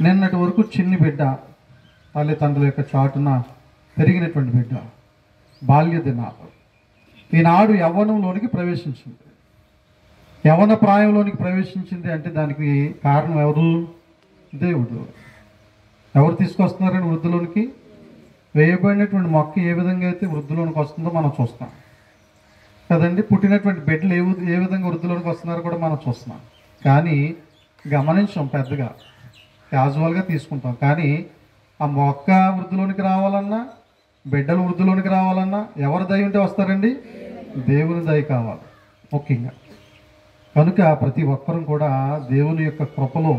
నిన్నటి వరకు చిన్ని బిడ్డ, తల్లిదండ్రుల యొక్క చాటున పెరిగినటువంటి బిడ్డ, బాల్య దినాలు ఈనాడు యవ్వనంలోనికి ప్రవేశించింది. యవ్వన ప్రాయంలోనికి ప్రవేశించింది అంటే దానికి కారణం ఎవరు? దేవుడు. ఎవరు తీసుకొస్తున్నారండి వృద్ధిలోనికి? వేయబడినటువంటి మొక్క ఏ విధంగా అయితే వృద్ధిలోనికి వస్తుందో మనం చూస్తాం కదండి. పుట్టినటువంటి బిడ్డలు ఏ విధంగా వృద్ధిలోనికి వస్తున్నారో కూడా మనం చూస్తున్నాం. కానీ గమనించాం, పెద్దగా క్యాజువల్గా తీసుకుంటాం. కానీ ఆ మొక్క వృద్ధిలోనికి రావాలన్నా, బిడ్డలు వృద్ధిలోనికి రావాలన్నా ఎవరి దయ ఉంటే వస్తారండి? దేవుని దయ కావాలి ముఖ్యంగా. కనుక ప్రతి ఒక్కరూ కూడా దేవుని యొక్క కృపలో,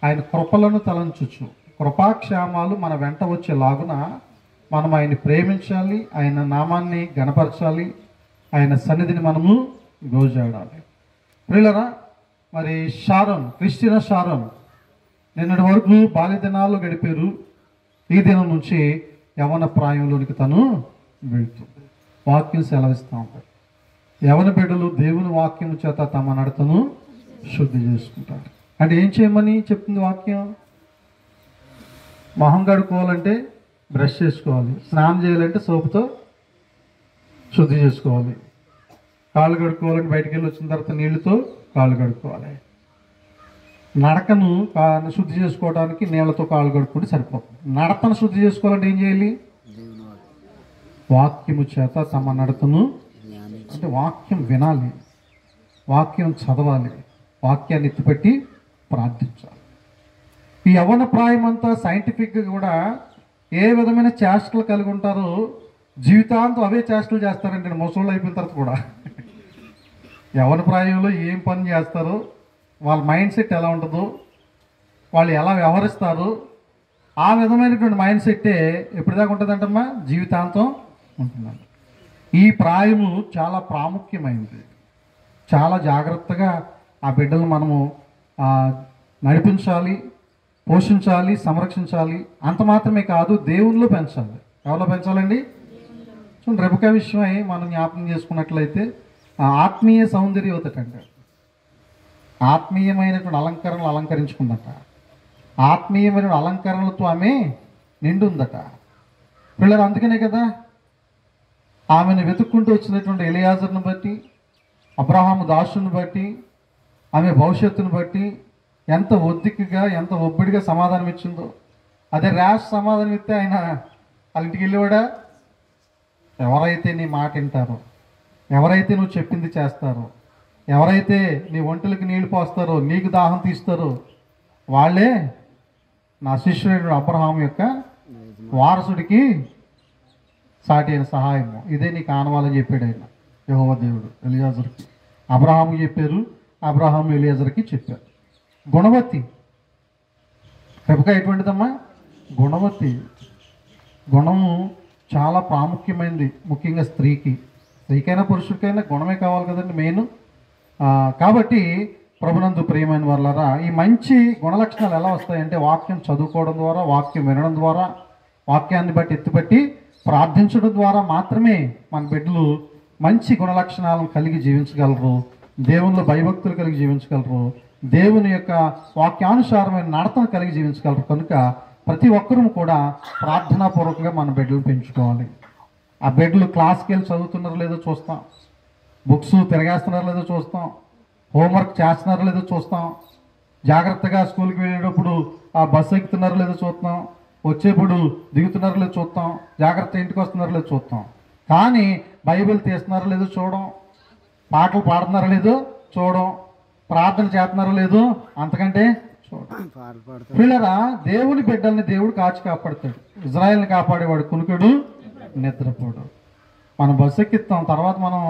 ఆయన కృపలను తలంచుచు, కృపాక్షేమాలు మన వెంట వచ్చేలాగున మనం ఆయన్ని ప్రేమించాలి, ఆయన నామాన్ని గణపరచాలి, ఆయన సన్నిధిని మనము గోజాడాలి. ప్రియులరా, మరి షారోన్, క్రిస్టినా షారోన్ నిన్నటి వరకు బాల్య దినాల్లో గడిపారు. ఈ దినం నుంచి యవన ప్రాయంలోనికి తను వెళ్తుంది. వాక్యం సెలవిస్తూ ఉంటారు. యవన బిడ్డలు దేవుని వాక్యం చేత తమ నడతను శుద్ధి చేసుకుంటారు. అంటే ఏం చేయమని చెప్తుంది వాక్యం? మొహం కడుక్కోవాలంటే బ్రష్ చేసుకోవాలి, స్నానం చేయాలంటే సోపుతో శుద్ధి చేసుకోవాలి, కాళ్ళు కడుక్కోవాలంటే బయటికి వెళ్ళి వచ్చిన తర్వాత నీళ్ళతో కాళ్ళు కడుక్కోవాలి. నడకను శుద్ధి చేసుకోవడానికి నీళ్ళతో కాళ్ళు కడుక్కుంటే సరిపోతుంది. నడతను శుద్ధి చేసుకోవాలంటే ఏం చేయాలి? వాక్యము చేత తమ నడతను, అంటే వాక్యం వినాలి, వాక్యం చదవాలి, వాక్యాన్ని ఎత్తిపెట్టి ప్రార్థించాలి. ఈ యవ్వన ప్రాయం అంతా సైంటిఫిక్గా కూడా ఏ విధమైన చేష్టలు కలిగి ఉంటారో జీవితాంతం అవే చేష్టలు చేస్తారంటే ముసళ్ళు అయిపోయిన తర్వాత కూడా. యవ్వన ప్రాయంలో ఏం పని చేస్తారో, వాళ్ళ మైండ్ సెట్ ఎలా ఉంటుందో, వాళ్ళు ఎలా వ్యవహరిస్తారో ఆ విధమైనటువంటి మైండ్ సెట్టే ఎప్పటిదాకా ఉంటుందంటమ్మా? జీవితాంతం ఉంటుందండి. ఈ ప్రాయము చాలా ప్రాముఖ్యమైనది. చాలా జాగ్రత్తగా ఆ బిడ్డలను మనము నడిపించాలి, పోషించాలి, సంరక్షించాలి. అంత మాత్రమే కాదు, దేవునిలో పెంచాలి. ఎవరిలో పెంచాలండి? చూడండి, రెబెకా విషయమై మనం జ్ఞాపకం చేసుకున్నట్లయితే ఆత్మీయ సౌందర్యవతట అంటే ఆత్మీయమైనటువంటి అలంకరణలు అలంకరించుకుందట. ఆత్మీయమైన అలంకరణలతో ఆమె నిండుందట. పిల్లలు అందుకనే కదా ఆమెను వెతుక్కుంటూ వచ్చినటువంటి ఎలియాజర్ను బట్టి, అబ్రహాము దాసుని బట్టి, ఆమె భవిష్యత్తును బట్టి ఎంత ఒద్దికగా, ఎంత ఒబ్బడిగా సమాధానం ఇచ్చిందో. అదే ర్యాష్ సమాధానం ఇస్తే ఆయన వాళ్ళ ఇంటికి వెళ్ళేవాడా? ఎవరైతే నీ మాట వింటారో, ఎవరైతే నువ్వు చెప్పింది చేస్తారో, ఎవరైతే నీ ఒంటెలకు నీళ్లు పోస్తారో, నీకు దాహం తీస్తారో వాళ్ళే నా శిష్యుడు అబ్రహాము యొక్క వారసుడికి సాటి అయిన సహాయము. ఇదే నీకు ఆనవాలని చెప్పాడు ఆయన, యెహోవా దేవుడు ఎలియాజరుకి. అబ్రహాము చెప్పారు, అబ్రహాము ఎలియాజరుకి చెప్పారు. గుణవతి రెబెకా ఎటువంటిదమ్మా? గుణవతి. గుణము చాలా ప్రాముఖ్యమైనది, ముఖ్యంగా స్త్రీకైనా పురుషుడికైనా గుణమే కావాలి కదండి మెయిన్. కాబట్టి ప్రభునందు ప్రియమైన వాళ్ళరా, ఈ మంచి గుణలక్షణాలు ఎలా వస్తాయంటే వాక్యం చదువుకోవడం ద్వారా, వాక్యం వినడం ద్వారా, వాక్యాన్ని బట్టి ఎత్తుపట్టి ప్రార్థించడం ద్వారా మాత్రమే మన బిడ్డలు మంచి గుణలక్షణాలను కలిగి జీవించగలరు, దేవునిలో భయభక్తులు కలిగి జీవించగలరు, దేవుని యొక్క వాక్యానుసారమైన నడతను కలిగి జీవించగలరు. కనుక ప్రతి ఒక్కరూ కూడా ప్రార్థనాపూర్వకంగా మన బిడ్డలు పెంచుకోవాలి. ఆ బిడ్డలు క్లాస్కి వెళ్ళి చదువుతున్నారో లేదో చూస్తాం, బుక్స్ తిరగేస్తున్నారో లేదో చూస్తాం, హోంవర్క్ చేస్తున్నారో లేదో చూస్తాం, జాగ్రత్తగా స్కూల్కి వెళ్ళేటప్పుడు ఆ బస్సు ఎక్కుతున్నారో లేదో చూస్తాం, వచ్చేప్పుడు దిగుతున్నారో లేదో చూస్తాం, జాగ్రత్త ఇంటికి వస్తున్నారో లేదో చూస్తాం. కానీ బైబిల్ తీస్తున్నారో లేదో చూడం, పాటలు పాడుతున్నారో లేదో చూడం, ప్రార్థన చేస్తున్నారో లేదో అంతకంటే చూడం. పిల్లరా, దేవుని బిడ్డల్ని దేవుడు కాచి కాపాడుతాడు. ఇజ్రాయెల్ని కాపాడేవాడు కునుకుడు నిద్రపోడు. మనం బస్సు ఎక్కిస్తాం, తర్వాత మనం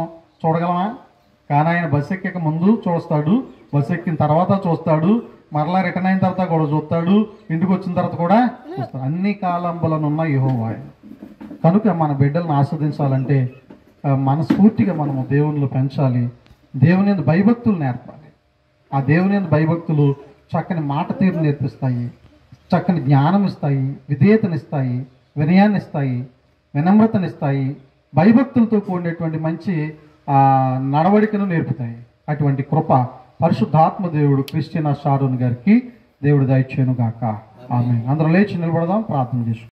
చూడగలమా? కానీ ఆయన బస్సు ఎక్కక ముందు చూస్తాడు, బస్సు ఎక్కిన తర్వాత చూస్తాడు, మరలా రిటర్న్ అయిన తర్వాత కూడా చూస్తాడు, ఇంటికి వచ్చిన తర్వాత కూడా చూస్తాడు. అన్ని కాలంబులనున్న యెహోవా ఆయన. కనుక మన బిడ్డలను ఆస్వాదించాలంటే మనస్ఫూర్తిగా మనము దేవునిలో పెంచాలి, దేవుని యందు భయభక్తులు నేర్పాలి. ఆ దేవుని యందు భయభక్తులు చక్కని మాట తీరు నేర్పిస్తాయి, చక్కని జ్ఞానం ఇస్తాయి, విధేయతనిస్తాయి, వినయాన్ని ఇస్తాయి, వినమ్రతనిస్తాయి, భయభక్తులతో కూడినటువంటి మంచి నడవడికను నేర్పుతాయి. అటువంటి కృప పరిశుద్ధాత్మ దేవుడు క్రిస్టినా షారోన్ గారికి దేవుడు దయచేయును గాక. ఆమేన్. అందరూ లేచి నిలబడదాం, ప్రార్థన చేసుకుందాం.